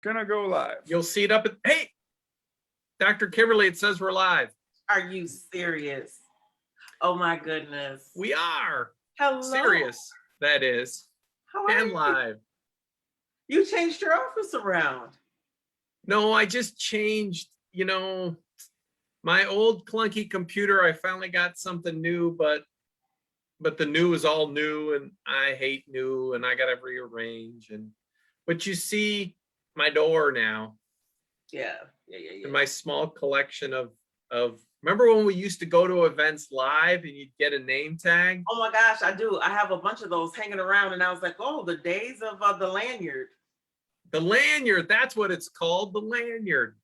Gonna go live. You'll see it up at, hey, Dr. Kimberly, it says we're live. Are you serious? Oh my goodness. We are. Hello. Serious, that is. How are And you? live. You changed your office around. No, I just changed, my old clunky computer. I finally got something new, but the new is all new and I hate new and I got to rearrange. But you see my door now. Yeah. And my small collection of remember when we used to go to events live and you'd get a name tag? Oh my gosh, I do. I have a bunch of those hanging around and I was like, oh, the days of the lanyard. The lanyard, that's what it's called, the lanyard.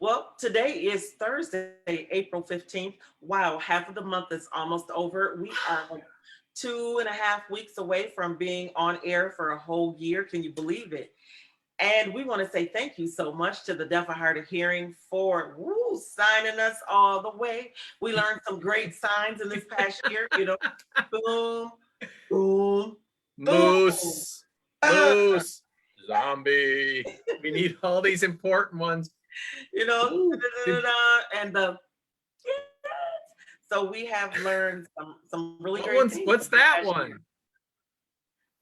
Well, today is Thursday, April 15th. Wow, half of the month is almost over. We are like 2.5 weeks away from being on air for a whole year. Can you believe it? And we want to say thank you so much to the Deaf and Hard of Hearing for signing us all the way. We learned some great signs in this past year, boom, boom, moose, moose, zombie. We need all these important ones. And so we have learned some really great things. What's that one? Year.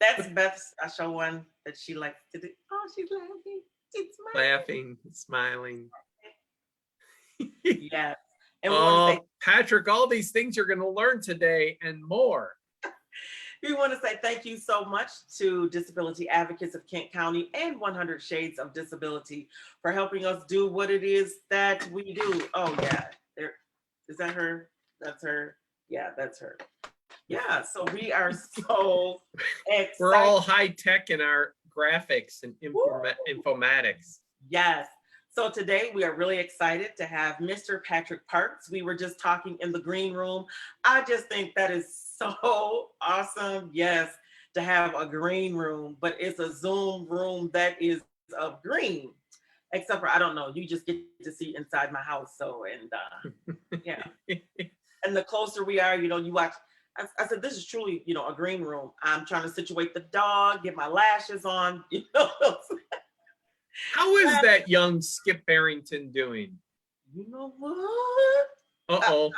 That's Beth's show one that she likes to do. Oh, she's laughing. She's smiling. Laughing, smiling. Yes. And we want to say, Patrick, all these things you're going to learn today and more. We want to say thank you so much to Disability Advocates of Kent County and 100 Shades of Disability for helping us do what it is that we do. Oh, yeah. Is that her? That's her. Yeah, that's her. Yeah, so we are so excited. We're all high tech in our graphics and informatics. Yes. So today we are really excited to have Mr. Patrick Parks. We were just talking in the green room. I just think that is so awesome. Yes, to have a green room, but it's a Zoom room that is of green. Except for, I don't know, you just get to see inside my house. So, and yeah. And the closer we are, you watch. I said, this is truly, a green room. I'm trying to situate the dog, get my lashes on, How is that young Skip Barrington doing? You know what? Uh-oh.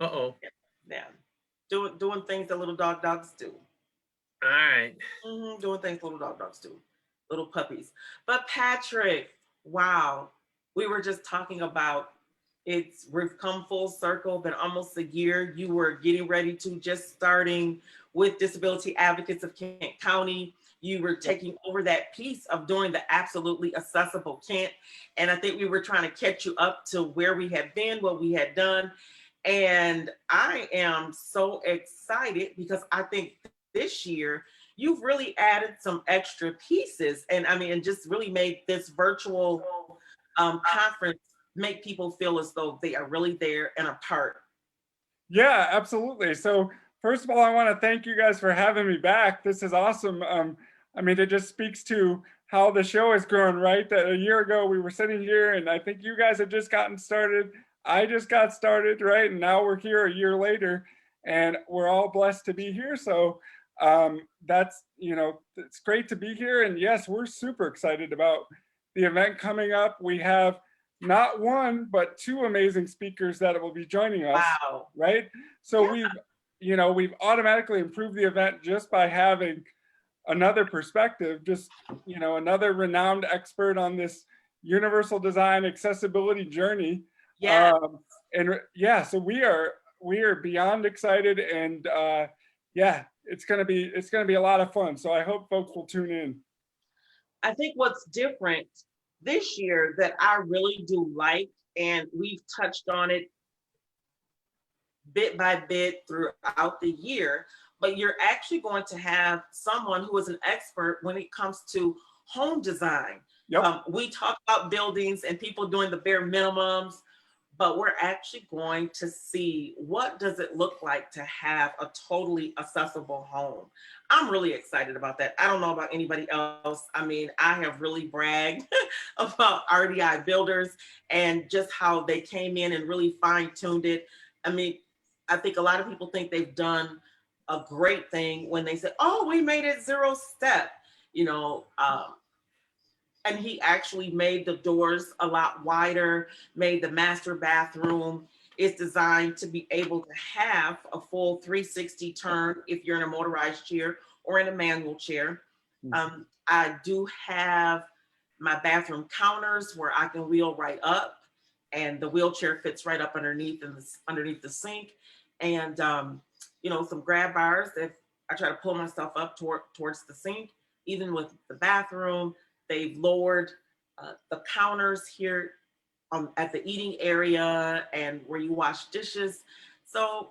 Uh-oh. Yeah. Doing things that little dogs do. All right. Doing things little dogs do. Little puppies. But Patrick, wow. We were just talking about we've come full circle, been almost a year. You were getting ready to just starting with Disability Advocates of Kent County. You were taking over that piece of doing the absolutely accessible Kent. And I think we were trying to catch you up to where we had been, what we had done. And I am so excited because I think this year you've really added some extra pieces and just really made this virtual conference make people feel as though they are really there and a part. Yeah, absolutely. So first of all, I want to thank you guys for having me back. This is awesome. It just speaks to how the show has grown, right? That a year ago we were sitting here and I think you guys had just gotten started. I just got started, right? And now we're here a year later and we're all blessed to be here. So that's, it's great to be here. And yes, we're super excited about the event coming up. We have not one, but two amazing speakers that will be joining us. Wow. Right? So we've automatically improved the event just by having another perspective, just, another renowned expert on this universal design accessibility journey. Yeah. So we are beyond excited and it's gonna be a lot of fun. So I hope folks will tune in. I think what's different this year that I really do like, and we've touched on it bit by bit throughout the year, but you're actually going to have someone who is an expert when it comes to home design. Yep. We talk about buildings and people doing the bare minimums, but we're actually going to see what does it look like to have a totally accessible home. I'm really excited about that. I don't know about anybody else. I have really bragged about RDI Builders and just how they came in and really fine-tuned it. I think a lot of people think they've done a great thing when they say, oh, we made it 0 step. you know, and he actually made the doors a lot wider, made the master bathroom. It's designed to be able to have a full 360 turn if you're in a motorized chair or in a manual chair. I do have my bathroom counters where I can wheel right up, and the wheelchair fits right up underneath underneath the sink. And you know, some grab bars if I try to pull myself up towards the sink. Even with the bathroom, they've lowered the counters here at the eating area and where you wash dishes. So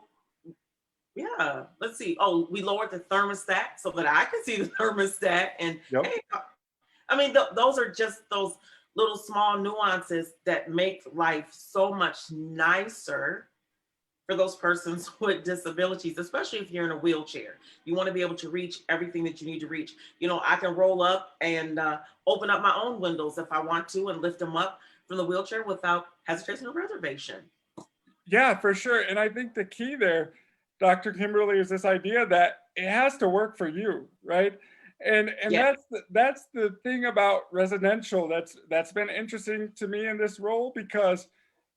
yeah, let's see. Oh, we lowered the thermostat so that I can see the thermostat. And Yep. hey, I mean, those are just those little small nuances that make life so much nicer for those persons with disabilities, especially if you're in a wheelchair. You want to be able to reach everything that you need to reach. You know, I can roll up and open up my own windows if I want to and lift them up from the wheelchair without hesitation or reservation. Yeah, for sure. And I think the key there, Dr. Kimberly, is this idea that it has to work for you, right? And Yeah. that's the thing about residential that's been interesting to me in this role, because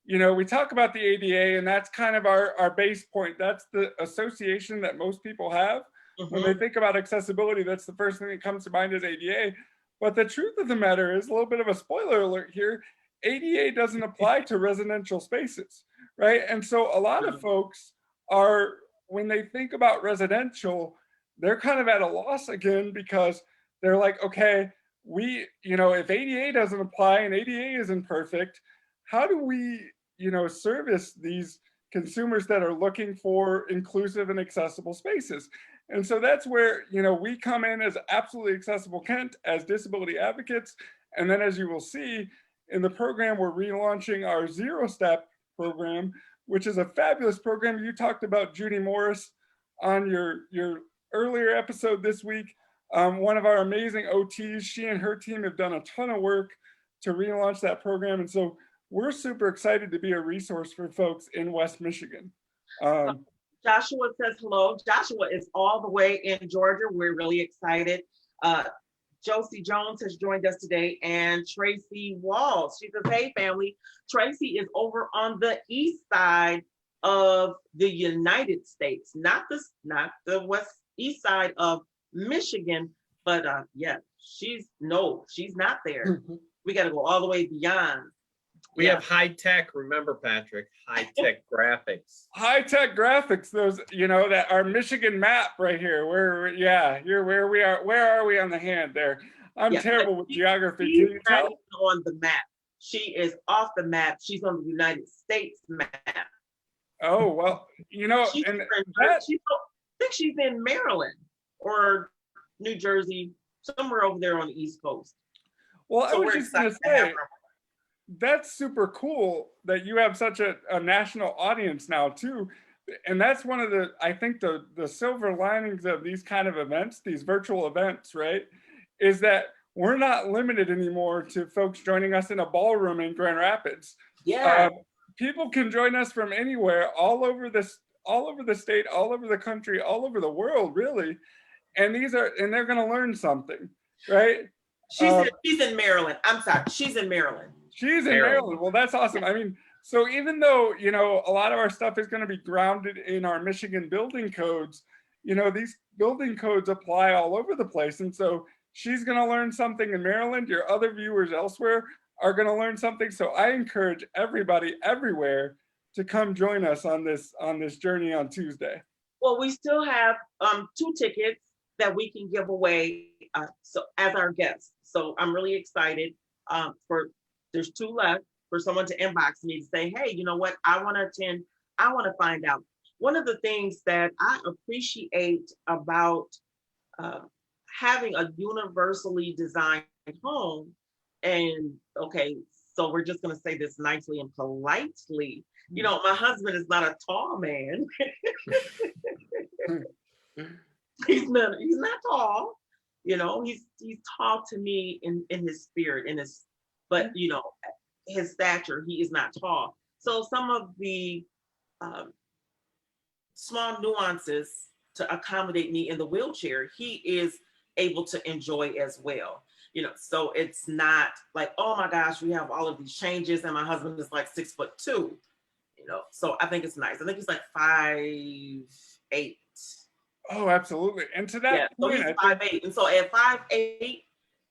you know, we talk about the ADA and that's kind of our base point. That's the association that most people have. When they think about accessibility, that's the first thing that comes to mind is ADA. But the truth of the matter is, a little bit of a spoiler alert here, ADA doesn't apply to residential spaces, right? And so a lot of folks are, when they think about residential, they're kind of at a loss again, because they're like, okay, you know, if ADA doesn't apply and ADA isn't perfect, how do we, you know, service these consumers that are looking for inclusive and accessible spaces? And so that's where, you know, we come in as Absolutely Accessible Kent as disability advocates. And then, as you will see in the program, we're relaunching our Zero Step program, which is a fabulous program. You talked about Judy Morris on your earlier episode this week. One of our amazing OTs, she and her team have done a ton of work to relaunch that program. And so we're super excited to be a resource for folks in West Michigan. Joshua says hello. Joshua is all the way in Georgia. We're really excited. Josie Jones has joined us today, and Tracy Walls. She says, hey, family. Tracy is over on the east side of the United States, not the west east side of Michigan, but yeah, she's not there. We got to go all the way beyond. We have high tech. Remember, Patrick, high tech graphics. High tech graphics. Those, you know, that our Michigan map right here. You're where we are. Where are we on the hand there? I'm terrible with geography. Can you tell? On the map. She is off the map. She's on the United States map. Oh well, you know, I think she's in Maryland or New Jersey, somewhere over there on the East Coast. Well, I was just gonna say, that's super cool that you have such a national audience now too. And that's one of the, I think the silver linings of these kind of events, these virtual events, right? Is that we're not limited anymore to folks joining us in a ballroom in Grand Rapids. Yeah. People can join us from anywhere, all over the state, all over the country, all over the world, really. And they're gonna learn something, right? She's in Maryland. I'm sorry, she's in Maryland. She's in Maryland. Well, that's awesome. I mean, so even though, you know, a lot of our stuff is going to be grounded in our Michigan building codes, you know, these building codes apply all over the place. And so she's going to learn something in Maryland. Your other viewers elsewhere are going to learn something. So I encourage everybody everywhere to come join us on this journey on Tuesday. Well, we still have 2 tickets that we can give away so as our guests. So I'm really excited there's 2 left for someone to inbox me to say, hey, you know what? I want to attend. I want to find out. One of the things that I appreciate about having a universally designed home, and okay, so we're just going to say this nicely and politely. You know, my husband is not a tall man. He's not tall. You know, he's tall to me in his spirit, but you know, his stature, he is not tall. So some of the small nuances to accommodate me in the wheelchair, he is able to enjoy as well. So it's not like, oh my gosh, we have all of these changes and my husband is like 6'2", so I think it's nice. I think he's like 5'8". Oh, absolutely. And to that Yeah, so point, he's I think 5'8", and so at 5'8",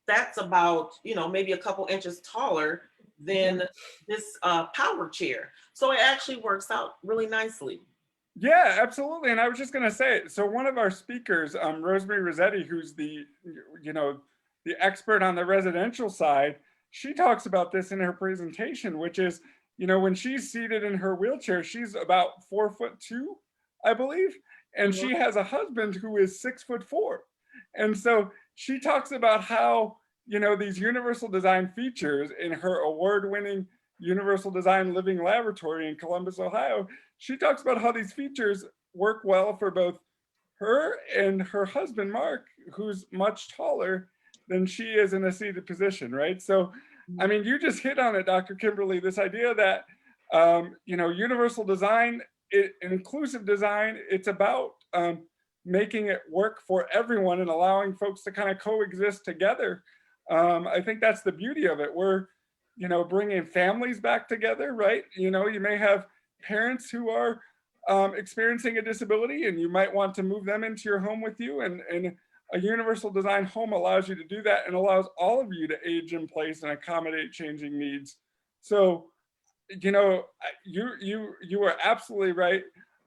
that's about maybe a couple inches taller than this power chair. So it actually works out really nicely. yeah, absolutely. And I was just going to say, so one of our speakers, Rosemary Rossetti, who's the, the expert on the residential side, she talks about this in her presentation, which is, when she's seated in her wheelchair, she's about 4'2", I believe. And Mhm. she has a husband who is 6'4". And so she talks about how, these universal design features in her award-winning Universal Design Living Laboratory in Columbus, Ohio. She talks about how these features work well for both her and her husband, Mark, who's much taller than she is in a seated position, right? So, I mean, you just hit on it, Dr. Kimberly, this idea that, universal design, inclusive design, it's about making it work for everyone and allowing folks to kind of coexist together. I think that's the beauty of it. We're, bringing families back together, right? You may have parents who are experiencing a disability and you might want to move them into your home with you, and a universal design home allows you to do that and allows all of you to age in place and accommodate changing needs. So, you are absolutely right.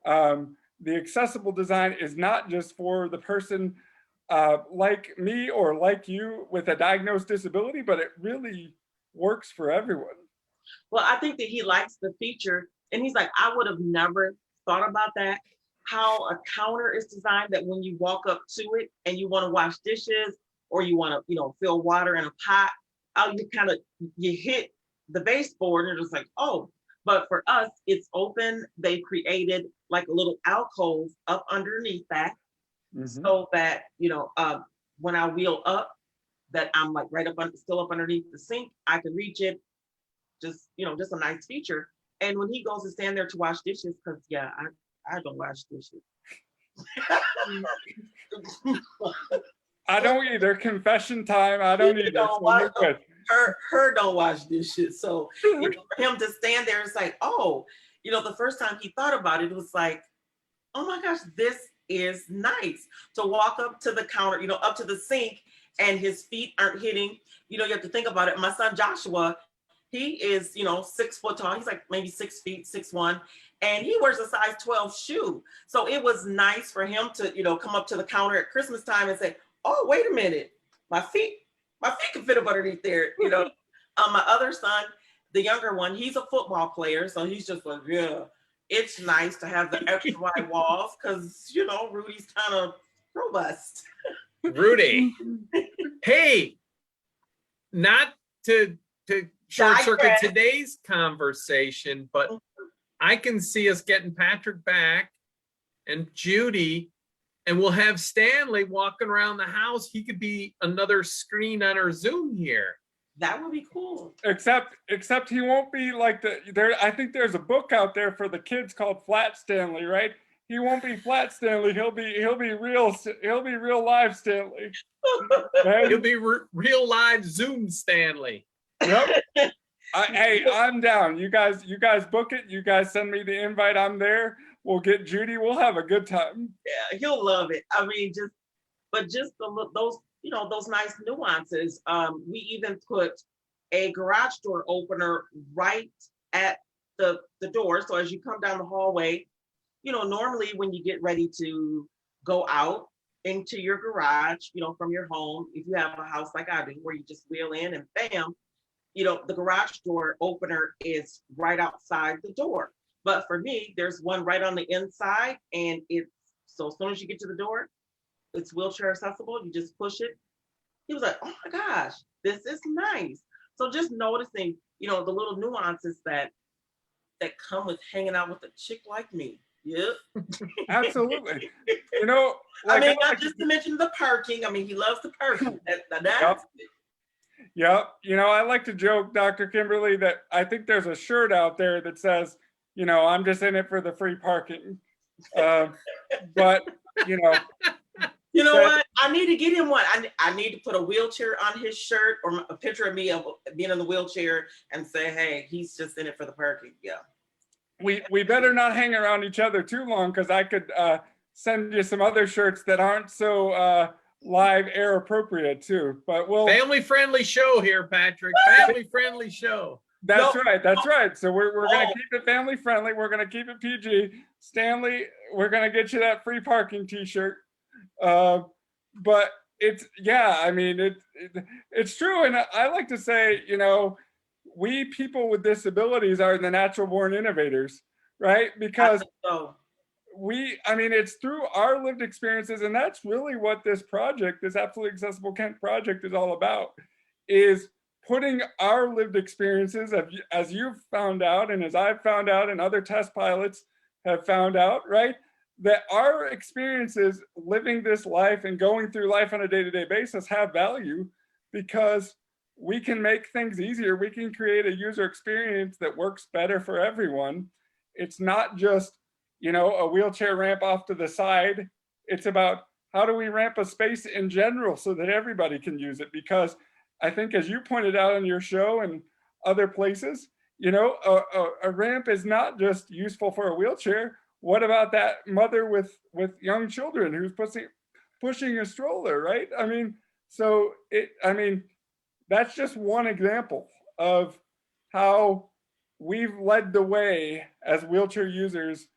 The accessible design is not just for the person like me or like you with a diagnosed disability, but it really works for everyone. Well, I think that he likes the feature, and he's like, I would have never thought about that. How a counter is designed that when you walk up to it and you want to wash dishes or you want to, fill water in a pot, you hit the baseboard and it's like, oh. But for us, it's open. They created like a little alcove up underneath that, so that when I wheel up, that I'm like right up still up underneath the sink. I can reach it. Just a nice feature. And when he goes to stand there to wash dishes, because I don't wash dishes. I don't either. Confession time. I don't either. So you're good. Her don't wash dishes. So for him to stand there, it's like, oh, the first time he thought about it, it was like, oh my gosh, this is nice. To walk up to the counter, up to the sink, and his feet aren't hitting. You have to think about it. My son Joshua, he is, 6 foot tall. He's like maybe 6 feet, 6'1", and he wears a size 12 shoe. So it was nice for him to, come up to the counter at Christmas time and say, oh, wait a minute, my feet can fit up underneath there. My other son, the younger one, he's a football player. So he's just like, yeah, it's nice to have the extra wide walls because, Rudy's kind of robust. Rudy, hey, not to short circuit today's conversation, but I can see us getting Patrick back and Judy, and we'll have Stanley walking around the house. He could be another screen on our Zoom here. That would be cool. Except he won't be like there. I think there's a book out there for the kids called Flat Stanley, right? He won't be Flat Stanley. He'll be real live Stanley. Right? He'll be real live Zoom Stanley. Yep. Hey, I'm down. You guys book it. You guys send me the invite. I'm there. We'll get Judy. We'll have a good time. Yeah, he'll love it. I mean, just those nice nuances. We even put a garage door opener right at the door. So as you come down the hallway, normally when you get ready to go out into your garage, from your home, if you have a house like I do, where you just wheel in and bam, the garage door opener is right outside the door. But for me, there's one right on the inside, and so as soon as you get to the door, it's wheelchair accessible. You just push it. He was like, oh my gosh, this is nice. So just noticing, the little nuances that come with hanging out with a chick like me. Yep. Absolutely. Like not just to mention the parking. I mean, he loves the parking. That's Yep. I like to joke, Dr. Kimberly, that I think there's a shirt out there that says, I'm just in it for the free parking. But, what? I need to get him one. I need to put a wheelchair on his shirt or a picture of me of being in the wheelchair and say, hey, he's just in it for the parking. Yeah. We better not hang around each other too long, because I could send you some other shirts that aren't so live air appropriate too. But we'll Family friendly show here, Patrick. Family friendly show. That's No. right. That's right. So we're gonna Oh. keep it family friendly. We're gonna keep it PG. Stanley, we're gonna get you that free parking T-shirt. But it's, yeah, I mean, it's true, and I like to say, you know, we people with disabilities are the natural born innovators, right? I Because think so. I mean, it's through our lived experiences, and that's really what this project, this Absolutely Accessible Kent project, is all about, is putting our lived experiences, as you've found out, and as I've found out, and other test pilots have found out, right? That our experiences living this life and going through life on a day-to-day basis have value, because we can make things easier. We can create a user experience that works better for everyone. It's not just, you know, a wheelchair ramp off to the side. It's about how do we ramp a space in general so that everybody can use it? Because I think, as you pointed out on your show and other places, you know, a ramp is not just useful for a wheelchair. What about that mother with young children who's pushing a stroller, right? I mean, so I mean, that's just one example of how we've led the way as wheelchair users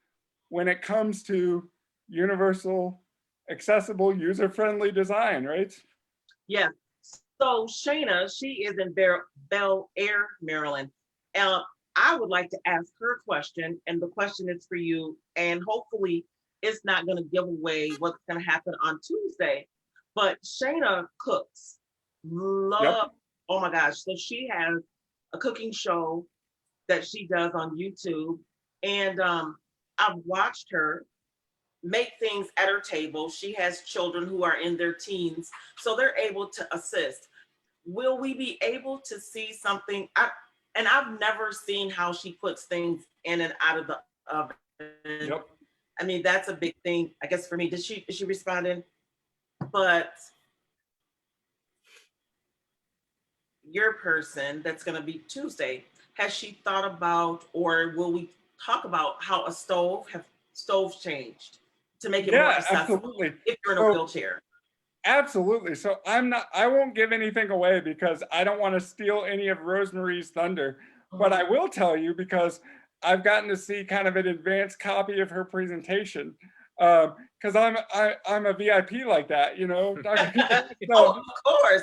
when it comes to universal, accessible, user-friendly design, right? Yeah. So Shayna, she is in Bel Air, Maryland. I would like to ask her a question, and the question is for you, and hopefully it's not going to give away what's going to happen on Tuesday. But Shayna cooks. Love, Yep. Oh my gosh. So she has a cooking show that she does on YouTube. And I've watched her make things at her table. She has children who are in their teens, so they're able to assist. Will we be able to see something? I've never seen how she puts things in and out of the oven. Yep. I mean, that's a big thing, I guess, for me. Is she responding? But your person that's going to be Tuesday, has she thought about, or will we talk about how stoves changed to make it more Yeah, accessible absolutely. if you're in a So, wheelchair? absolutely. So I won't give anything away because I don't want to steal any of Rosemary's thunder. But I will tell you, because I've gotten to see kind of an advanced copy of her presentation. Because I'm a VIP like that, you know. Oh,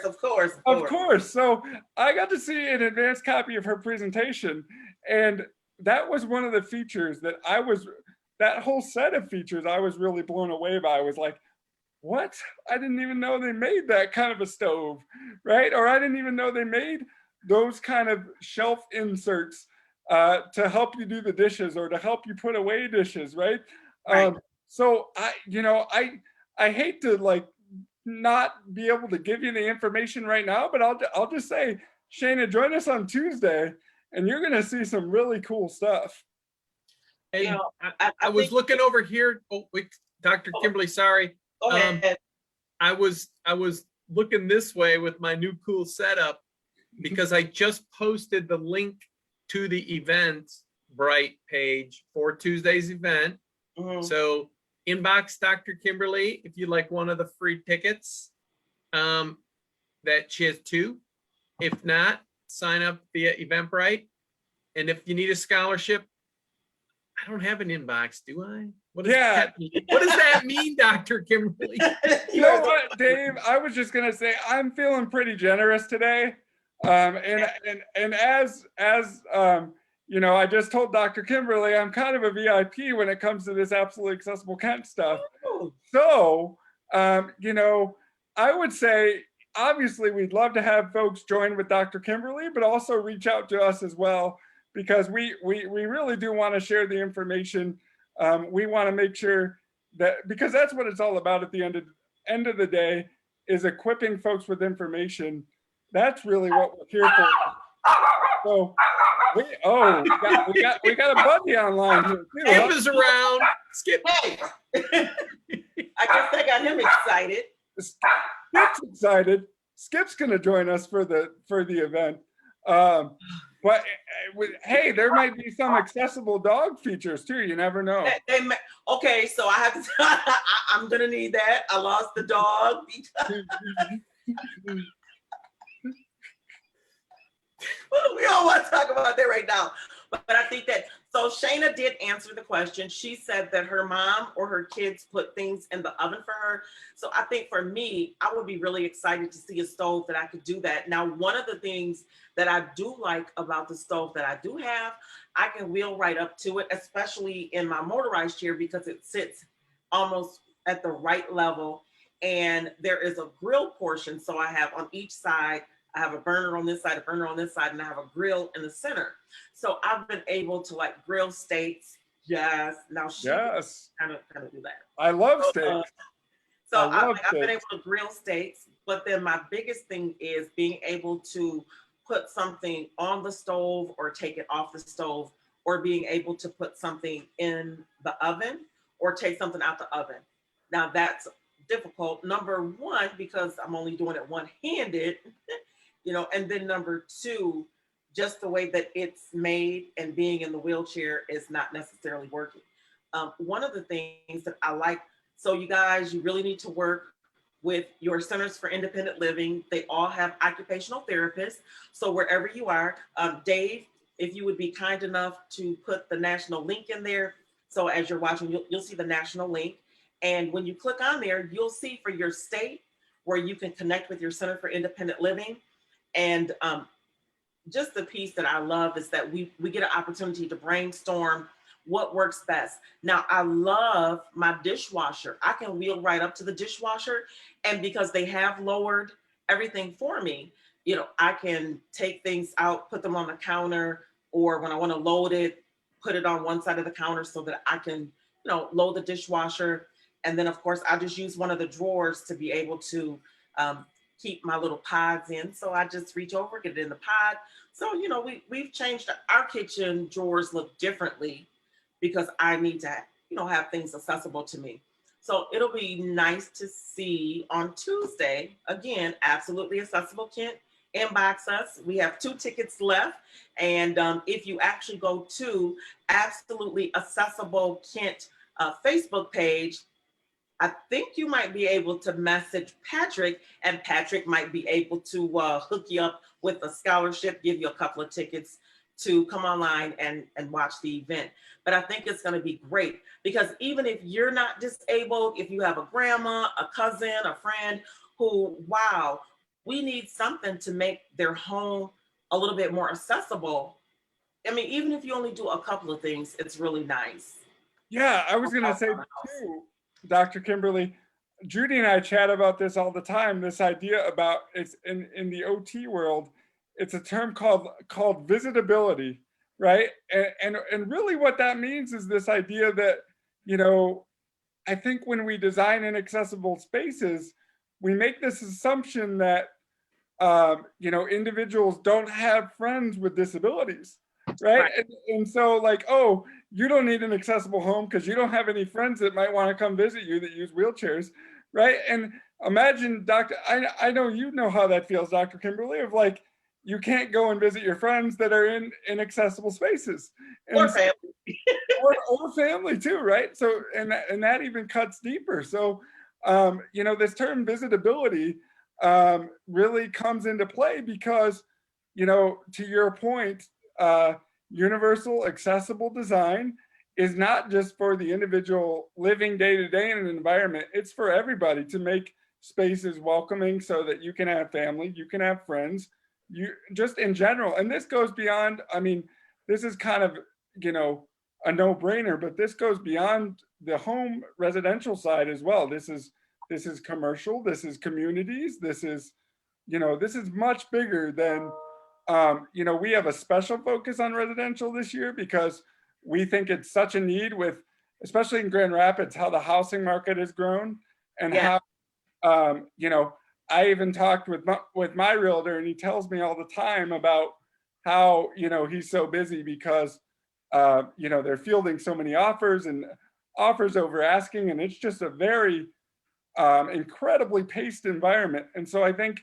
of course. Of course. So I got to see an advanced copy of her presentation, and that was one of the features that whole set of features I was really blown away by. I was like, what? I didn't even know they made that kind of a stove, right? Or I didn't even know they made those kind of shelf inserts to help you do the dishes or to help you put away dishes, right? Right. So I hate to like not be able to give you the information right now, but I'll just say, Shayna, join us on Tuesday, and you're gonna see some really cool stuff. And You know, I was looking over here. Oh, wait, Dr. Kimberly, sorry. Go ahead. I was looking this way with my new cool setup because I just posted the link to the Eventbrite page for Tuesday's event. Mhm. So inbox Dr. Kimberly if you'd like one of the free tickets. That she has 2. If not, sign up via Eventbrite. And if you need a scholarship, I don't have an inbox, do I? What does that mean? What does that mean, Dr. Kimberly? You know what, Dave? I was just gonna say I'm feeling pretty generous today, and as you know, I just told Dr. Kimberly I'm kind of a VIP when it comes to this absolutely accessible Kent stuff. So you know, I would say obviously we'd love to have folks join with Dr. Kimberly, but also reach out to us as well, because we really do want to share the information. We want to make sure that, because that's what it's all about at the end of the day, is equipping folks with information. That's really what we're here for. So we got a buddy online here too. Skip is around. Skip. Hey. I guess I got him excited. Skip's excited. Skip's going to join us for the event. But hey, there might be some accessible dog features too. You never know. Okay, so I have to. I'm gonna need that. I lost the dog. We all want to talk about that right now. But I think that, so Shayna did answer the question. She said that her mom or her kids put things in the oven for her. So I think for me, I would be really excited to see a stove that I could do that. Now, one of the things that I do like about the stove that I do have, I can wheel right up to it, especially in my motorized chair, because it sits almost at the right level. And there is a grill portion. So I have on each side, I have a burner on this side, a burner on this side, and I have a grill in the center. So I've been able to like grill steaks. Yes. Now she kind of do that. I love steaks. So I've been able to grill steaks, but then my biggest thing is being able to put something on the stove or take it off the stove, or being able to put something in the oven or take something out the oven. Now that's difficult. Number one, because I'm only doing it one-handed, you know, and then number two, just the way that it's made and being in the wheelchair is not necessarily working. One of the things that I like, so you guys, you really need to work with your centers for independent living. They all have occupational therapists. So wherever you are, Dave, if you would be kind enough to put the national link in there. So as you're watching, you'll see the national link. And when you click on there, you'll see for your state where you can connect with your Center for Independent Living. And just the piece that I love is that we get an opportunity to brainstorm what works best. Now, I love my dishwasher. I can wheel right up to the dishwasher, and because they have lowered everything for me, you know, I can take things out, put them on the counter, or when I want to load it, put it on one side of the counter so that I can, you know, load the dishwasher. And then of course I just use one of the drawers to be able to keep my little pods in. So I just reach over, get it in the pod. So, you know, we've changed our kitchen drawers look differently because I need to, you know, have things accessible to me. So it'll be nice to see on Tuesday, again, Absolutely Accessible Kent, inbox us. We have 2 tickets left. And if you actually go to Absolutely Accessible Kent Facebook page, I think you might be able to message Patrick, and Patrick might be able to hook you up with a scholarship, give you a couple of tickets to come online and watch the event. But I think it's going to be great because even if you're not disabled, if you have a grandma, a cousin, a friend who, wow, we need something to make their home a little bit more accessible. I mean, even if you only do a couple of things, it's really nice. Yeah, I was going to say too, Dr. Kimberly, Judy and I chat about this all the time, this idea about it's in the OT world, it's a term called visitability, right? And really what that means is this idea that, you know, I think when we design inaccessible spaces, we make this assumption that, you know, individuals don't have friends with disabilities, right? And so like, oh, you don't need an accessible home because you don't have any friends that might want to come visit you that use wheelchairs, right? And imagine, I know you know how that feels, Dr. Kimberly, of like, you can't go and visit your friends that are in inaccessible spaces. And or family. or family too, right? So, and that even cuts deeper. So, you know, this term visitability really comes into play because, you know, to your point, universal accessible design is not just for the individual living day to day in an environment, it's for everybody to make spaces welcoming so that you can have family, you can have friends, you just in general. And this goes beyond, I mean, this is kind of, you know, a no-brainer, but this goes beyond the home residential side as well. This is commercial, this is communities, this is, you know, this is much bigger than, you know, we have a special focus on residential this year because we think it's such a need with, especially in Grand Rapids, how the housing market has grown and how, you know, I even talked with my realtor and he tells me all the time about how, you know, he's so busy because, you know, they're fielding so many offers and offers over asking. And it's just a very incredibly paced environment. And so I think,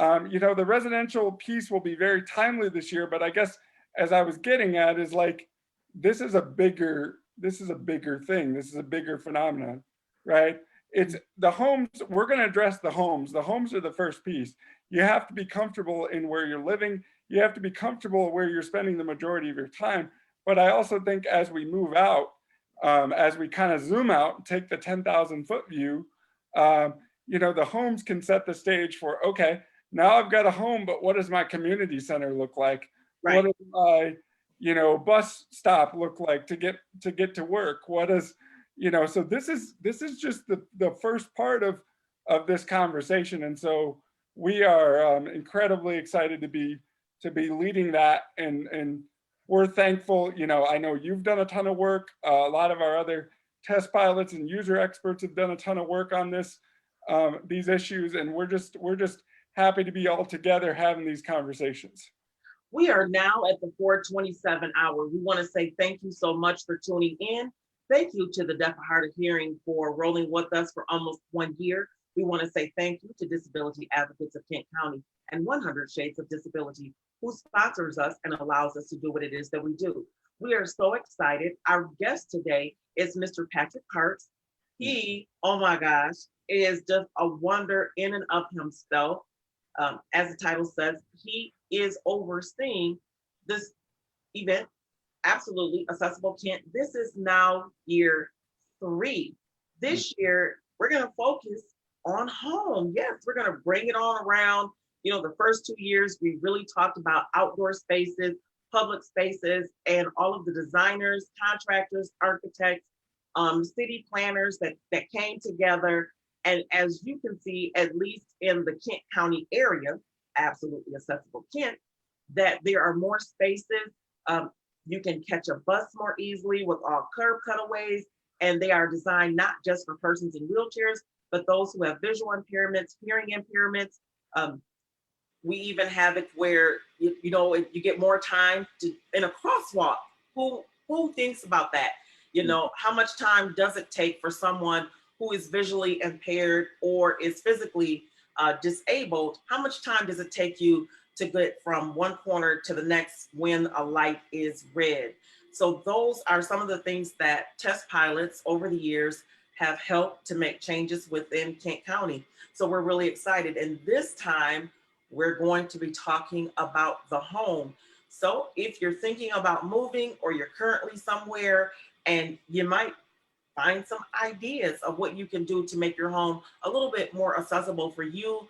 you know, the residential piece will be very timely this year, but I guess as I was getting at is like, this is a bigger thing. This is a bigger phenomenon, right? It's the homes, we're going to address the homes. The homes are the first piece. You have to be comfortable in where you're living. You have to be comfortable where you're spending the majority of your time. But I also think as we move out, as we kind of zoom out and take the 10,000-foot view, you know, the homes can set the stage for, okay, now I've got a home, but what does my community center look like? Right. What does my, you know, bus stop look like to get to work? What does, you know, so this is just the first part of this conversation. And so we are incredibly excited to be leading that, and we're thankful. You know, I know you've done a ton of work. A lot of our other test pilots and user experts have done a ton of work on this, these issues, and we're just happy to be all together having these conversations. We are now at the 4:27 hour. We want to say thank you so much for tuning in. Thank you to the Deaf and Hard of Hearing for rolling with us for almost 1 year. We want to say thank you to Disability Advocates of Kent County and 100 Shades of Disability, who sponsors us and allows us to do what it is that we do. We are so excited. Our guest today is Mr. Patrick Hartz. He, oh my gosh, is just a wonder in and of himself. As the title says, he is overseeing this event, Absolutely Accessible Kent. This is now year 3. This year, we're going to focus on home. Yes, we're going to bring it on around. You know, the first 2 years, we really talked about outdoor spaces, public spaces, and all of the designers, contractors, architects, city planners that came together. And as you can see, at least in the Kent County area, Absolutely Accessible Kent, that there are more spaces. You can catch a bus more easily with all curb cutaways, and they are designed not just for persons in wheelchairs, but those who have visual impairments, hearing impairments. We even have it where you know, if you get more time in a crosswalk. Who thinks about that? You know, how much time does it take for someone who is visually impaired or is physically disabled? How much time does it take you to get from one corner to the next when a light is red? So those are some of the things that test pilots over the years have helped to make changes within Kent County. So we're really excited. And this time we're going to be talking about the home. So if you're thinking about moving or you're currently somewhere and you might find some ideas of what you can do to make your home a little bit more accessible for you,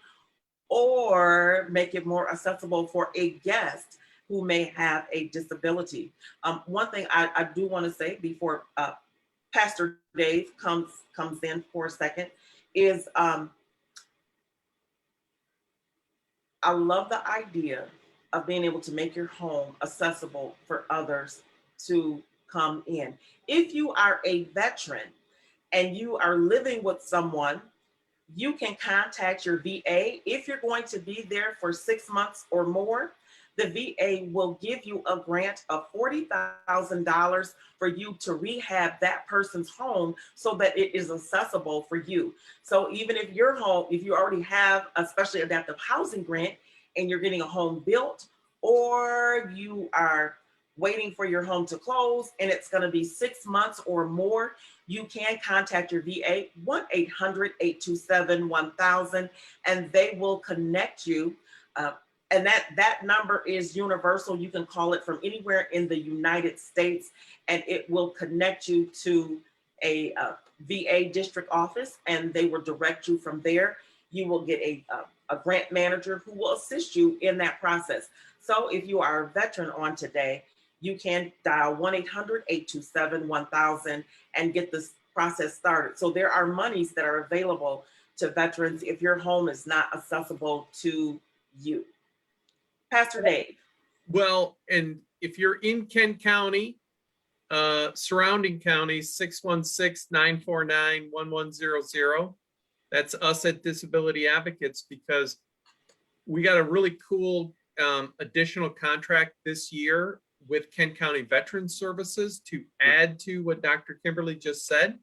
or make it more accessible for a guest who may have a disability. One thing I do want to say before Pastor Dave comes in for a second is I love the idea of being able to make your home accessible for others to come in. If you are a veteran and you are living with someone, you can contact your VA. If you're going to be there for 6 months or more, the VA will give you a grant of $40,000 for you to rehab that person's home so that it is accessible for you. So even if your home, if you already have a specially adaptive housing grant and you're getting a home built, or you are waiting for your home to close and it's going to be 6 months or more, you can contact your VA, 1-800-827-1000, and they will connect you. And that number is universal. You can call it from anywhere in the United States, and it will connect you to a VA district office, and they will direct you from there. You will get a grant manager who will assist you in that process. So if you are a veteran on today, you can dial 1-800-827-1000 and get this process started. So there are monies that are available to veterans if your home is not accessible to you. Pastor Dave. Well, and if you're in Kent County, surrounding counties, 616-949-1100. That's us at Disability Advocates, because we got a really cool additional contract this year with Kent County Veterans Services to add to what Dr. Kimberly just said.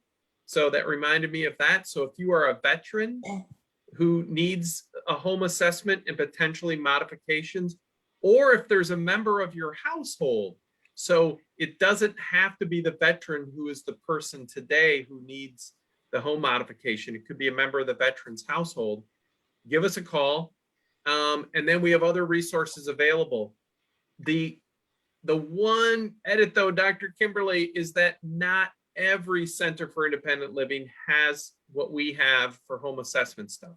So that reminded me of that. So if you are a veteran who needs a home assessment and potentially modifications, or if there's a member of your household, so it doesn't have to be the veteran who is the person today who needs the home modification. It could be a member of the veteran's household. Give us a call. And then we have other resources available. The one edit though, Dr. Kimberly, is that not every Center for Independent Living has what we have for home assessment stuff.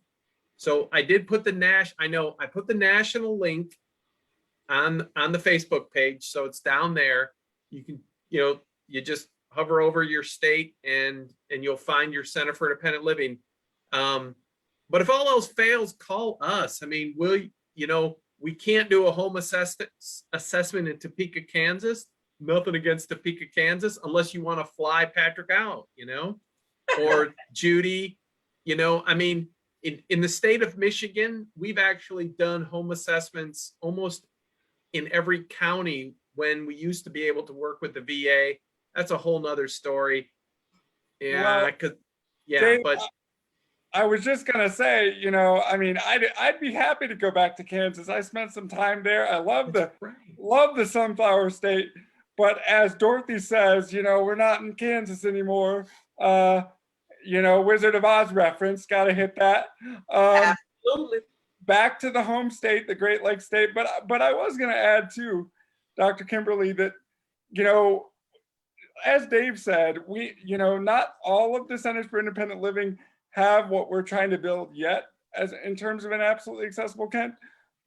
So I did put I put the national link on the Facebook page. So it's down there. You can, you just hover over your state and you'll find your Center for Independent Living. But if all else fails, call us. I mean, we can't do a home assessment in Topeka, Kansas. Nothing against Topeka, Kansas, unless you want to fly Patrick out, or Judy, I mean, in the state of Michigan, we've actually done home assessments almost in every county when we used to be able to work with the VA. That's a whole nother story. Yeah, Dave, but I was just gonna say, I mean, I'd be happy to go back to Kansas. I spent some time there. I love the sunflower state. But as Dorothy says, we're not in Kansas anymore. Wizard of Oz reference, gotta hit that. Absolutely. Back to the home state, the Great Lakes state. But I was gonna add too, Dr. Kimberly, that, as Dave said, not all of the Centers for Independent Living have what we're trying to build yet as in terms of an absolutely accessible Kent.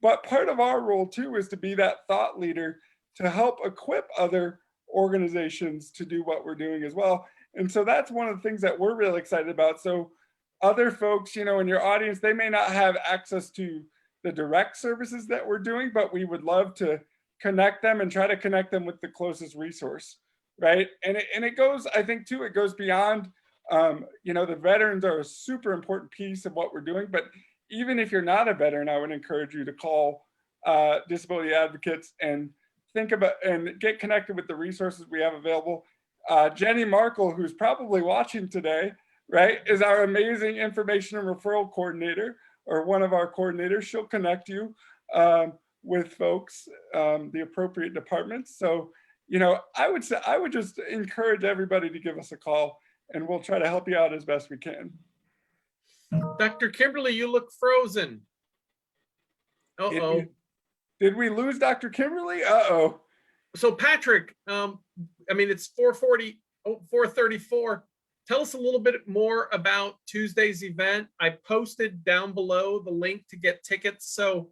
But part of our role too is to be that thought leader to help equip other organizations to do what we're doing as well. And so that's one of the things that we're really excited about. So other folks, in your audience, they may not have access to the direct services that we're doing, but we would love to connect them and try to connect them with the closest resource, right? And it goes, I think too, it goes beyond, the veterans are a super important piece of what we're doing, but even if you're not a veteran, I would encourage you to call disability advocates and think about and get connected with the resources we have available. Jenny Markle, who's probably watching today, right, is our amazing information and referral coordinator, or one of our coordinators. She'll connect you with folks, the appropriate departments. So, I would just encourage everybody to give us a call, and we'll try to help you out as best we can. Dr. Kimberly, you look frozen. Uh-oh. Did we lose Dr. Kimberly? Uh-oh. So Patrick, I mean, it's 4:34. Tell us a little bit more about Tuesday's event. I posted down below the link to get tickets. So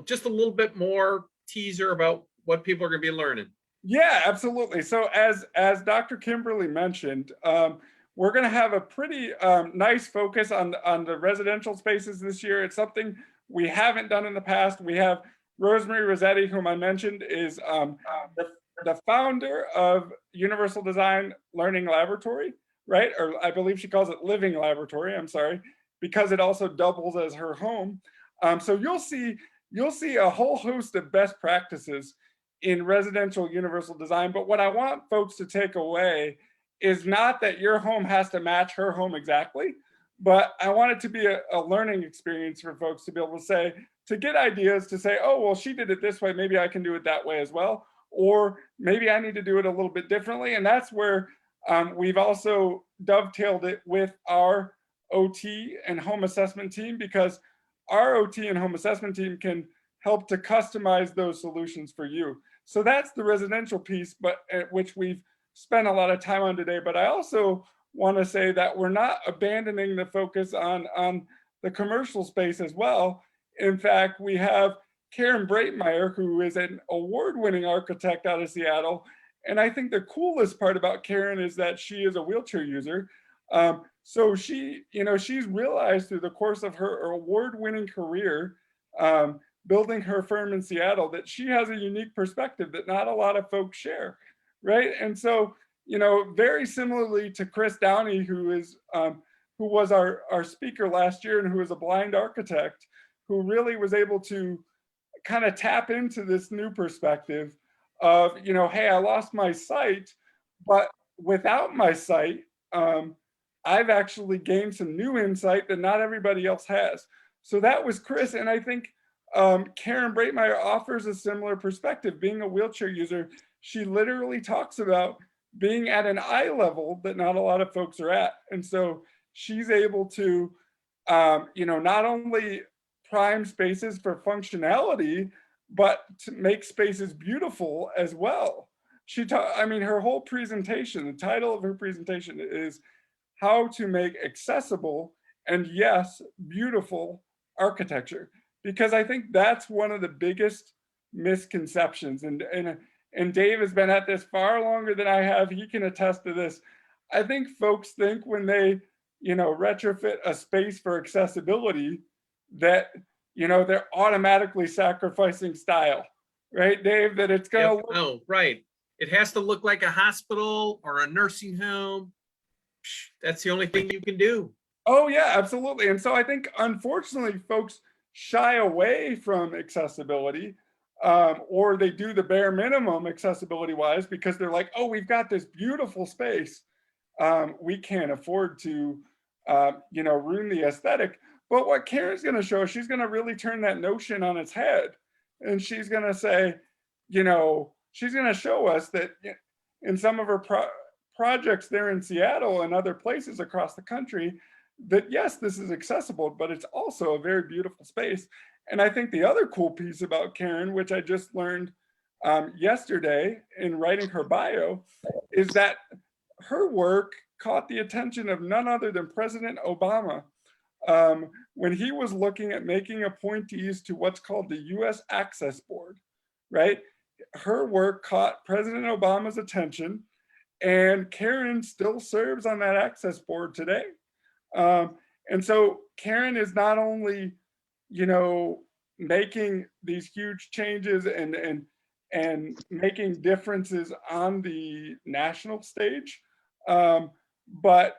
just a little bit more teaser about what people are going to be learning. Yeah, absolutely. So as Dr. Kimberly mentioned, we're going to have a pretty nice focus on the residential spaces this year. It's something we haven't done in the past. We have Rosemary Rossetti, whom I mentioned, is the founder of Universal Design Learning Laboratory, right? Or I believe she calls it Living Laboratory, I'm sorry, because it also doubles as her home. So you'll see a whole host of best practices in residential universal design. But what I want folks to take away is not that your home has to match her home exactly, but I want it to be a learning experience for folks to be able to say, to get ideas to say, oh, well, she did it this way, maybe I can do it that way as well. Or maybe I need to do it a little bit differently. And that's where we've also dovetailed it with our OT and home assessment team, because our OT and home assessment team can help to customize those solutions for you. So that's the residential piece, but which we've spent a lot of time on today. But I also want to say that we're not abandoning the focus on the commercial space as well. In fact, we have Karen Breitmeyer, who is an award-winning architect out of Seattle. And I think the coolest part about Karen is that she is a wheelchair user. So she's realized through the course of her award-winning career, building her firm in Seattle, that she has a unique perspective that not a lot of folks share, right? And so, very similarly to Chris Downey, who was our speaker last year and who is a blind architect, who really was able to kind of tap into this new perspective of, hey, I lost my sight, but without my sight, I've actually gained some new insight that not everybody else has. So that was Chris. And I think Karen Breitmeyer offers a similar perspective. Being a wheelchair user, she literally talks about being at an eye level that not a lot of folks are at. And so she's able to, not only prime spaces for functionality, but to make spaces beautiful as well. Her whole presentation, the title of her presentation is how to make accessible and, yes, beautiful architecture. Because I think that's one of the biggest misconceptions. And Dave has been at this far longer than I have. He can attest to this. I think folks think when they, retrofit a space for accessibility that, they're automatically sacrificing style, right, Dave? That it's gonna Yep. No, right. It has to look like a hospital or a nursing home. That's the only thing you can do. Oh yeah, absolutely. And so I think unfortunately folks shy away from accessibility, or they do the bare minimum accessibility wise because they're like, oh, we've got this beautiful space. We can't afford to, ruin the aesthetic. But what Karen's going to show, she's going to really turn that notion on its head. And she's going to say, she's going to show us that in some of her projects there in Seattle and other places across the country, that yes, this is accessible, but it's also a very beautiful space. And I think the other cool piece about Karen, which I just learned yesterday in writing her bio, is that her work caught the attention of none other than President Obama when he was looking at making appointees to what's called the U.S. Access Board, right? Her work caught President Obama's attention, and Karen still serves on that access board today. And so Karen is not only, making these huge changes and making differences on the national stage, but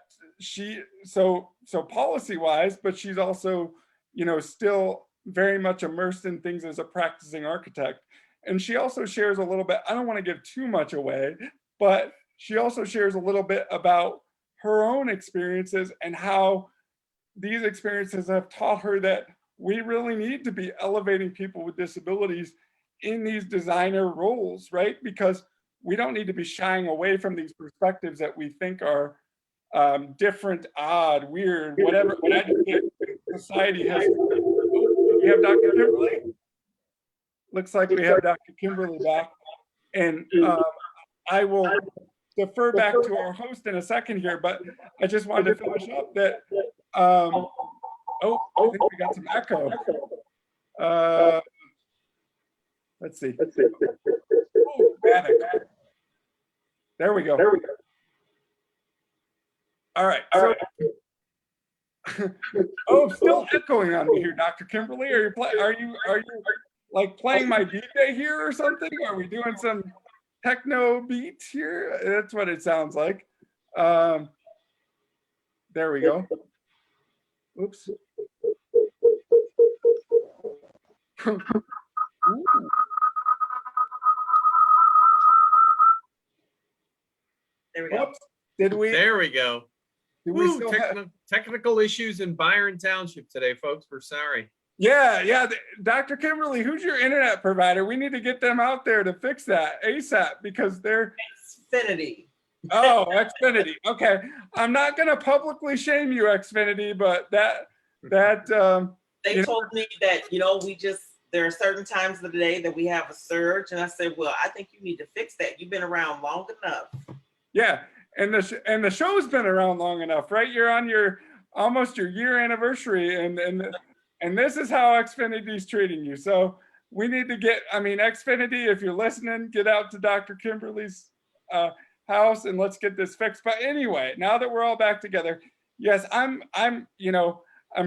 so policy wise, but she's also, still very much immersed in things as a practicing architect. And she also shares a little bit, I don't want to give too much away, but she also shares a little bit about her own experiences and how these experiences have taught her that we really need to be elevating people with disabilities in these designer roles, right? Because we don't need to be shying away from these perspectives that we think are different, odd, weird, whatever society has. Oh, we have Dr. Kimberly? Looks like we have Dr. Kimberly back. And I will defer back to our host in a second here, but I just wanted to finish up that, I think we got some echo. Let's see. Oh, there we go. All right. So, oh, still echoing on me here, Dr. Kimberly. Are you like playing my DJ here or something? Are we doing some techno beats here? That's what it sounds like. There we go. Oops. There we go. Oops. Did we? There we go. Woo, technical issues in Byron Township today, folks. We're sorry. Yeah. Dr. Kimberly, who's your internet provider? We need to get them out there to fix that ASAP because they're Xfinity. Oh, Xfinity. Okay. I'm not going to publicly shame you, Xfinity, but they told me that, there are certain times of the day that we have a surge. And I said, well, I think you need to fix that. You've been around long enough. Yeah. And the show's been around long enough, right? You're on almost your year anniversary, and this is how Xfinity's treating you. So we need to Xfinity, if you're listening, get out to Dr. Kimberly's house and let's get this fixed. But anyway, now that we're all back together, yes, I'm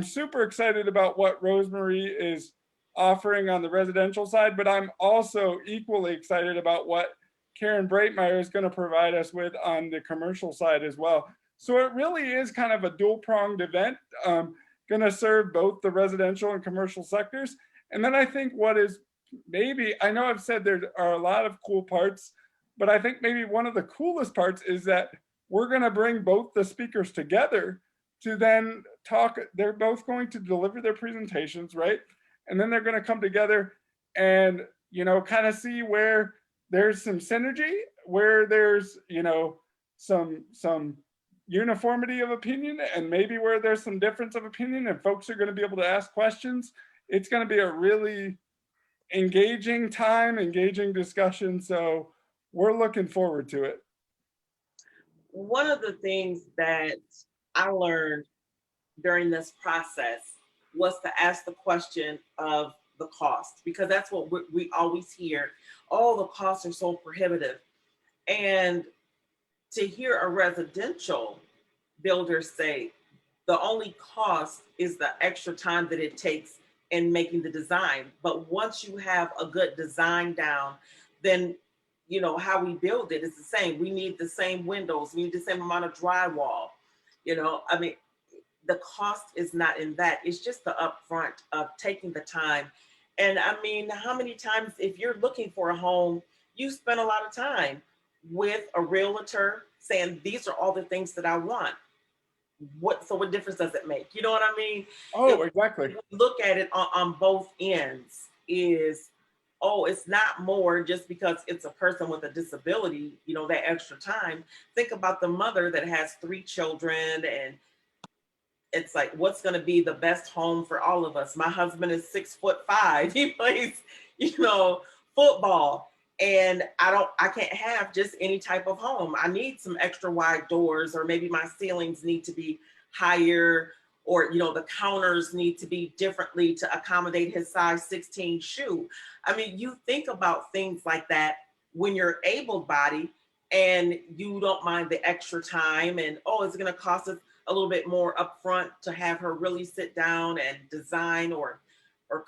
super excited about what Rosemary is offering on the residential side, but I'm also equally excited about what Karen Breitmeyer is going to provide us with on the commercial side as well. So it really is kind of a dual-pronged event, going to serve both the residential and commercial sectors. And then I think what is maybe, I know I've said there are a lot of cool parts, but I think maybe one of the coolest parts is that we're going to bring both the speakers together to then talk. They're both going to deliver their presentations, right? And then they're going to come together and, you know, kind of see where there's some synergy, where there's, you know, some uniformity of opinion, and maybe where there's some difference of opinion, and folks are going to be able to ask questions. It's going to be a really engaging time, engaging discussion. So we're looking forward to it. One of the things that I learned during this process was to ask the question of the cost, because that's what we always hear. Oh, the costs are so prohibitive. And to hear a residential builder say the only cost is the extra time that it takes in making the design. But once you have a good design down, then you know how we build it is the same. We need the same windows, we need the same amount of drywall. You know, I mean, the cost is not in that. It's just the upfront of taking the time. And I mean, how many times, if you're looking for a home, you spend a lot of time with a realtor saying, these are all the things that I want. What difference does it make? You know what I mean? Oh, exactly. Look at it on both ends is, oh, it's not more just because it's a person with a disability, you know, that extra time. Think about the mother that has 3 children, and it's like, what's going to be the best home for all of us? My husband is 6'5". He plays, you know, football. And I can't have just any type of home. I need some extra wide doors, or maybe my ceilings need to be higher, or, you know, the counters need to be differently to accommodate his size 16 shoe. I mean, you think about things like that when you're able-bodied and you don't mind the extra time, and, oh, it's going to cost us a little bit more upfront to have her really sit down and design or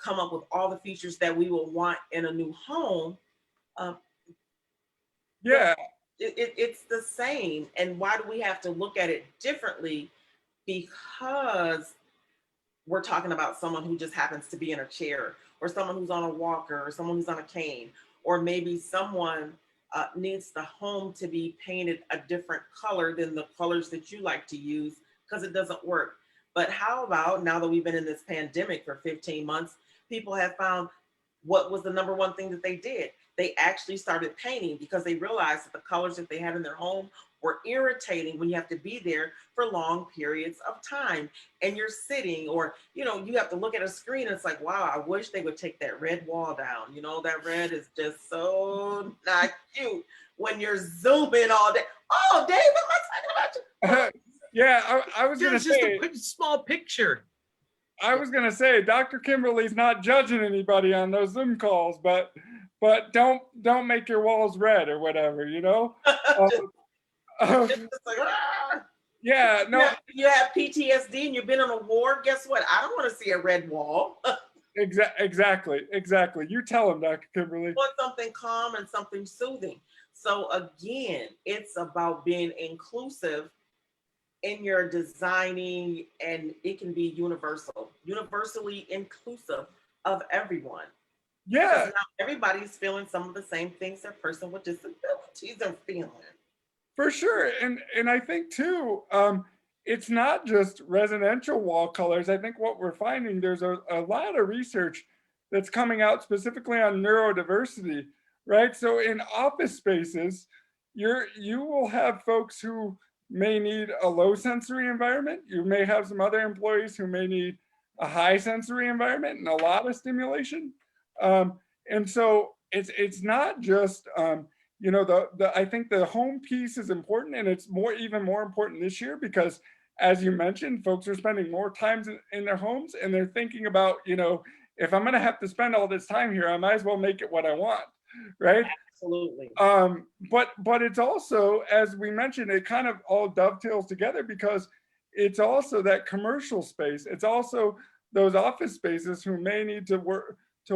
come up with all the features that we will want in a new home. Yeah. It's the same. And why do we have to look at it differently? Because we're talking about someone who just happens to be in a chair, or someone who's on a walker, or someone who's on a cane, or maybe someone needs the home to be painted a different color than the colors that you like to use because it doesn't work. But how about now that we've been in this pandemic for 15 months, people have found what was the number one thing that they did? They actually started painting because they realized that the colors that they had in their home were irritating when you have to be there for long periods of time and you're sitting, or, you know, you have to look at a screen and it's like, wow, I wish they would take that red wall down. You know, that red is just so not cute when you're zooming all day. Oh, David, am I talking about you? Yeah, I was going to It's just say, a small picture. I was going to say, Dr. Kimberly's not judging anybody on those Zoom calls, but don't make your walls red or whatever, you know? It's just like, ah. Yeah, no. You have PTSD and you've been in a war. Guess what? I don't want to see a red wall. Exactly. You tell him, Dr. Kimberly. I want something calm and something soothing. So again, it's about being inclusive in your designing, and it can be universally inclusive of everyone. Yeah. Not everybody's feeling some of the same things that person with disabilities are feeling. For sure. And I think too, it's not just residential wall colors. I think what we're finding, there's a lot of research that's coming out specifically on neurodiversity, right? So in office spaces, you will have folks who may need a low sensory environment. You may have some other employees who may need a high sensory environment and a lot of stimulation. And so it's not just you know, I think the home piece is important, and it's even more important this year because, as you mentioned, folks are spending more time in their homes, and they're thinking about, you know, if I'm going to have to spend all this time here, I might as well make it what I want, right? Absolutely. But it's also, as we mentioned, it kind of all dovetails together because it's also that commercial space. It's also those office spaces who may need to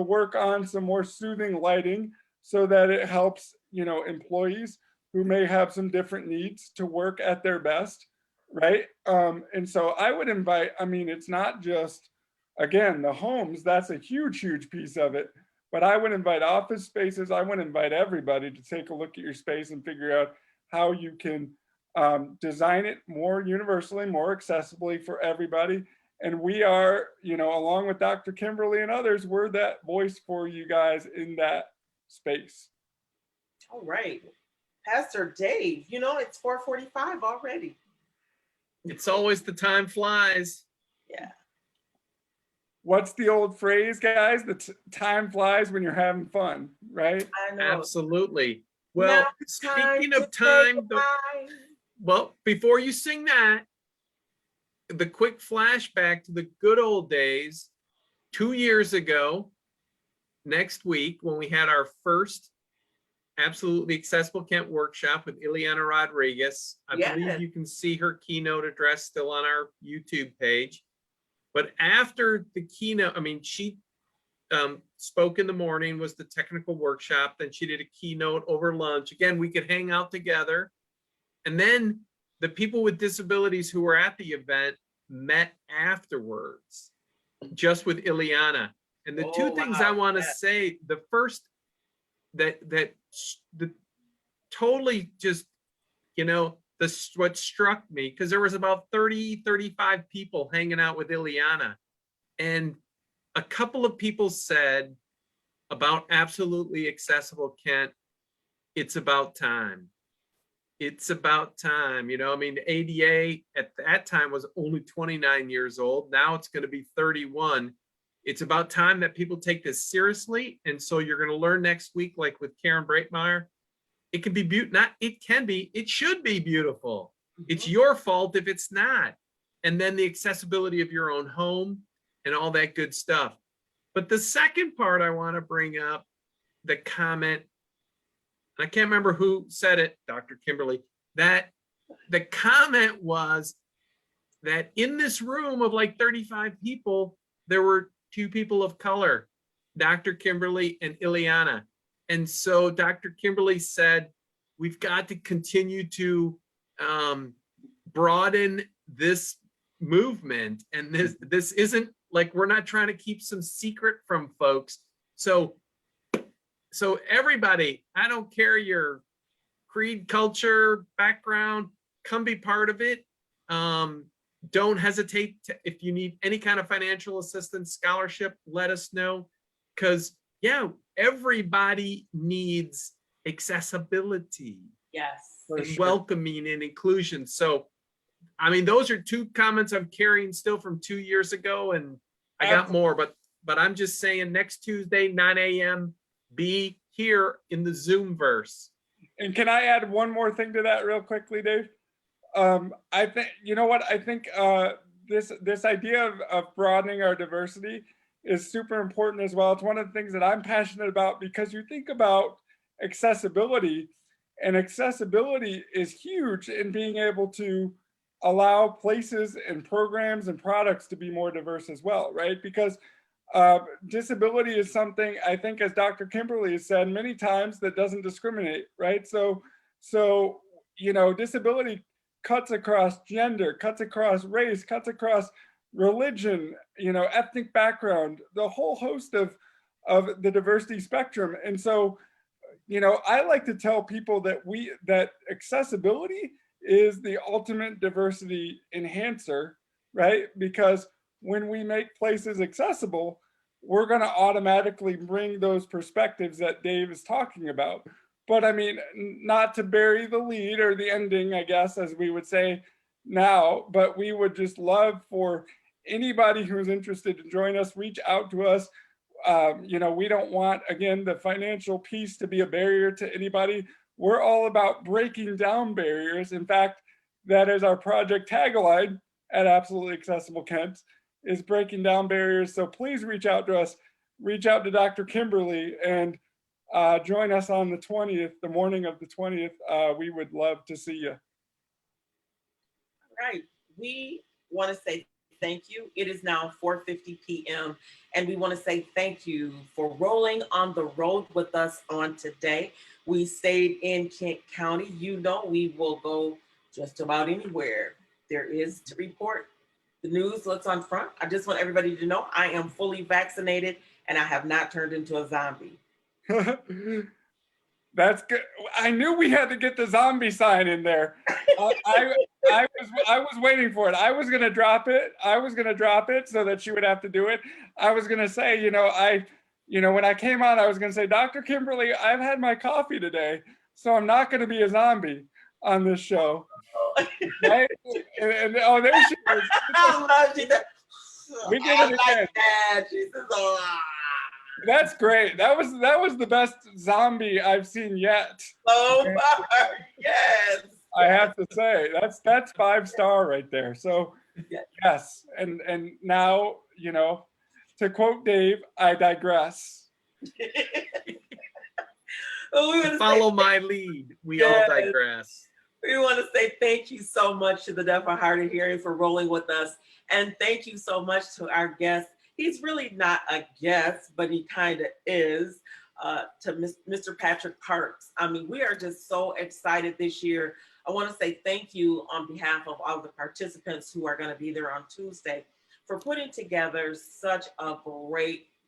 work on some more soothing lighting so that it helps, you know, employees who may have some different needs to work at their best, right? And so I would invite, I mean, it's not just, again, the homes, that's a huge piece of it, but I would invite office spaces, I would invite everybody to take a look at your space and figure out how you can design it more universally, more accessibly for everybody. And we are, along with Dr. Kimberly and others, we're that voice for you guys in that space. All right. Pastor Dave, it's 4:45 already. It's always the time flies. Yeah. What's the old phrase, guys? The time flies when you're having fun, right? I know. Absolutely. Well, Now it's speaking to of time, say goodbye. well, before you sing that, the quick flashback to the good old days, 2 years ago, next week, when we had our first Absolutely Accessible Kent workshop with Ileana Rodriguez. I believe Yes. you can see her keynote address still on our YouTube page. But after the keynote, I mean, she spoke in the morning, was the technical workshop. Then she did a keynote over lunch. Again, we could hang out together. And then the people with disabilities who were at the event met afterwards, just with Ileana. And the two things I want to say, the first that the totally just, what struck me, because there was about 35 people hanging out with Ileana. And a couple of people said about Absolutely Accessible Kent, it's about time. It's about time. I mean, the ADA at that time was only 29 years old. Now it's going to be 31. It's about time that people take this seriously. And so you're going to learn next week, like with Karen Breitmeyer, it can be beautiful. It should be beautiful. It's your fault if it's not. And then the accessibility of your own home and all that good stuff. But the second part I want to bring up, the comment, I can't remember who said it, Dr. Kimberly, that the comment was that in this room of like 35 people, there were 2 people of color, Dr. Kimberly and Ileana. And so Dr. Kimberly said, we've got to continue to broaden this movement. And this isn't like, we're not trying to keep some secret from folks. So everybody, I don't care your creed, culture, background, come be part of it. Don't hesitate if you need any kind of financial assistance, scholarship, let us know. Because everybody needs accessibility. Yes. And welcoming and inclusion. So, I mean, those are 2 comments I'm carrying still from 2 years ago, and I got more, but I'm just saying next Tuesday, 9 a.m., be here in the Zoomverse. And can I add one more thing to that real quickly, Dave? I think, I think this idea of broadening our diversity is super important as well. It's one of the things that I'm passionate about, because you think about accessibility, and accessibility is huge in being able to allow places and programs and products to be more diverse as well, right? Because disability is something, I think, as Dr. Kimberly has said many times, that doesn't discriminate, right? So disability cuts across gender, cuts across race, cuts across religion, ethnic background, the whole host of the diversity spectrum. And so, I like to tell people that accessibility is the ultimate diversity enhancer, right? Because when we make places accessible, we're going to automatically bring those perspectives that Dave is talking about. But I mean, not to bury the lead or the ending, I guess, as we would say now, but we would just love for anybody who's interested to join us, reach out to us. We don't want, again, the financial piece to be a barrier to anybody. We're all about breaking down barriers. In fact, that is our project tagline at Absolutely Accessible Kent, is breaking down barriers. So please reach out to us, reach out to Dr. Kimberly, and join us on the 20th, the morning of the 20th. We would love to see you. All right. We want to say thank you. It is now 4:50 p.m. and we want to say thank you for rolling on the road with us on today. We stayed in Kent County. We will go just about anywhere there is to report the news, what's on front. I just want everybody to know I am fully vaccinated and I have not turned into a zombie. That's good. I knew we had to get the zombie sign in there. I was waiting for it. I was gonna drop it. I was gonna drop it so that she would have to do it. I was gonna say, when I came on, I was gonna say, Dr. Kimberly, I've had my coffee today, so I'm not gonna be a zombie on this show. Right? Oh, there she is. I love you. We did it I again. like that. She says, oh, That's great. That was the best zombie I've seen yet. so far. Yes. I have to say that's 5-star right there. So Yes. yes, and now to quote Dave, I digress. Well, we want to Follow my lead. We all Yes. digress. We want to say thank you so much to the Deaf and Hard of Hearing for rolling with us. And thank you so much to our guest. He's really not a guest, but he kind of is, to Mr. Patrick Parks. I mean, we are just so excited this year. I want to say thank you on behalf of all the participants who are going to be there on Tuesday for putting together such a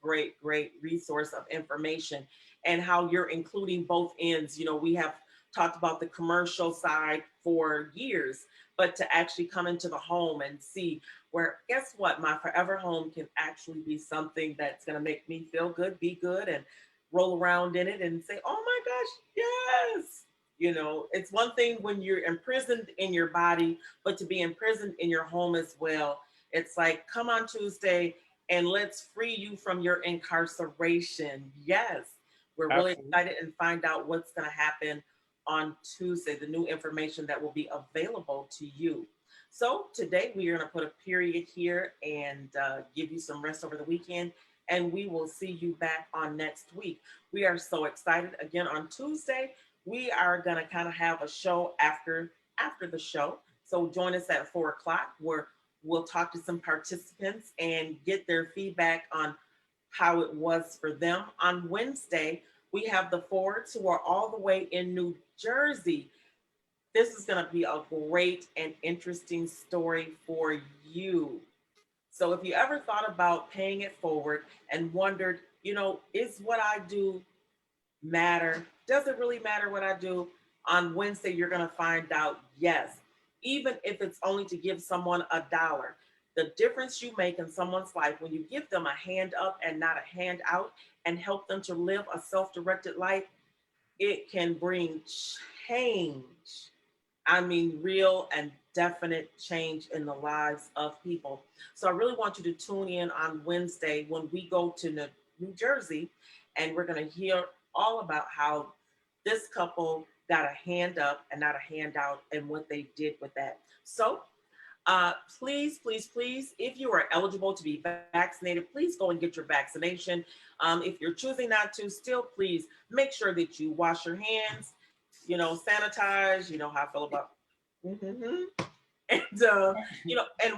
great resource of information, and how you're including both ends. You know, we have talked about the commercial side for years, but to actually come into the home and see where, guess what, my forever home can actually be something that's going to make me feel good, be good, and roll around in it and say, oh my gosh, yes. You know, it's one thing when you're imprisoned in your body, but to be imprisoned in your home as well. It's like, come on Tuesday and let's free you from your incarceration. Yes, we're really Absolutely. excited and find out what's going to happen on Tuesday, the new information that will be available to you. So today we are going to put a period here and give you some rest over the weekend, and we will see you back on next week. We are so excited. Again, on Tuesday, we are going to kind of have a show after the show. So join us at 4:00 where we'll talk to some participants and get their feedback on how it was for them. On Wednesday, we have the Fords who are all the way in New Jersey. This is going to be a great and interesting story for you. So if you ever thought about paying it forward and wondered, is what I do matter? Does it really matter what I do? On Wednesday, you're going to find out, yes, even if it's only to give someone $1. The difference you make in someone's life when you give them a hand up and not a hand out and help them to live a self-directed life, it can bring change. I mean, real and definite change in the lives of people. So I really want you to tune in on Wednesday when we go to New Jersey, and we're going to hear all about how this couple got a hand up and not a handout and what they did with that. So please, if you are eligible to be vaccinated, please go and get your vaccination. If you're choosing not to, still please make sure that you wash your hands, sanitize, you know how I feel about, and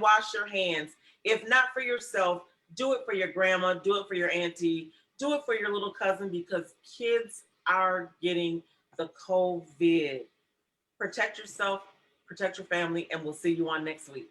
wash your hands. If not for yourself, do it for your grandma, do it for your auntie, do it for your little cousin, because kids are getting the COVID. Protect yourself, protect your family, and we'll see you on next week.